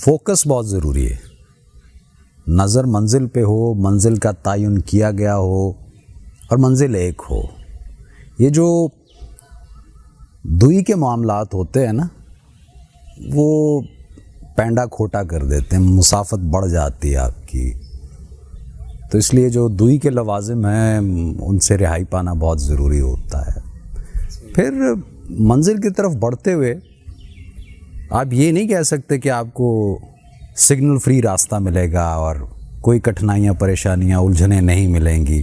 Focus بہت ضروری ہے. نظر منزل پہ ہو، منزل کا تعین کیا گیا ہو اور منزل ایک ہو. یہ جو دوئی کے معاملات ہوتے ہیں نا، وہ پینڈا کھوٹا کر دیتے ہیں، مسافت بڑھ جاتی ہے آپ کی. تو اس لیے جو دوئی کے لوازم ہیں ان سے رہائی پانا بہت ضروری ہوتا ہے. پھر منزل کی طرف بڑھتے ہوئے آپ یہ نہیں کہہ سکتے کہ آپ کو سگنل فری راستہ ملے گا اور کوئی کٹھنائیاں، پریشانیاں، الجھنیں نہیں ملیں گی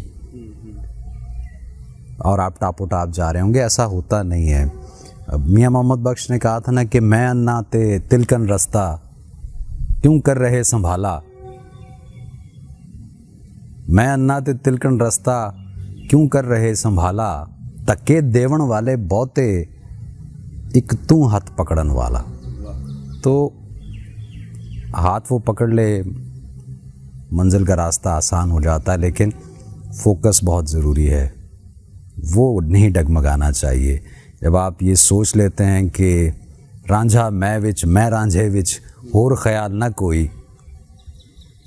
اور آپ ٹاپ و ٹاپ جا رہے ہوں گے. ایسا ہوتا نہیں ہے. میاں محمد بخش نے کہا تھا نا کہ میں انا تے تلکن رستہ کیوں کر رہے سنبھالا، میں انا تے تلکن رستہ کیوں کر رہے سنبھالا، تکے دیون والے بہتے ایک تو ہاتھ پکڑن والا. تو ہاتھ وہ پکڑ لے، منزل کا راستہ آسان ہو جاتا ہے، لیکن فوکس بہت ضروری ہے. وہ نہیں ڈگمگانا چاہیے. جب آپ یہ سوچ لیتے ہیں کہ رانجھا میں وچ، میں رانجھے وچ، اور خیال نہ کوئی،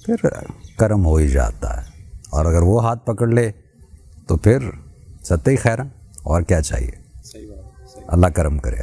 پھر کرم ہو ہی جاتا ہے. اور اگر وہ ہاتھ پکڑ لے تو پھر ستّی خیرن، اور کیا چاہیے. اللہ کرم کرے.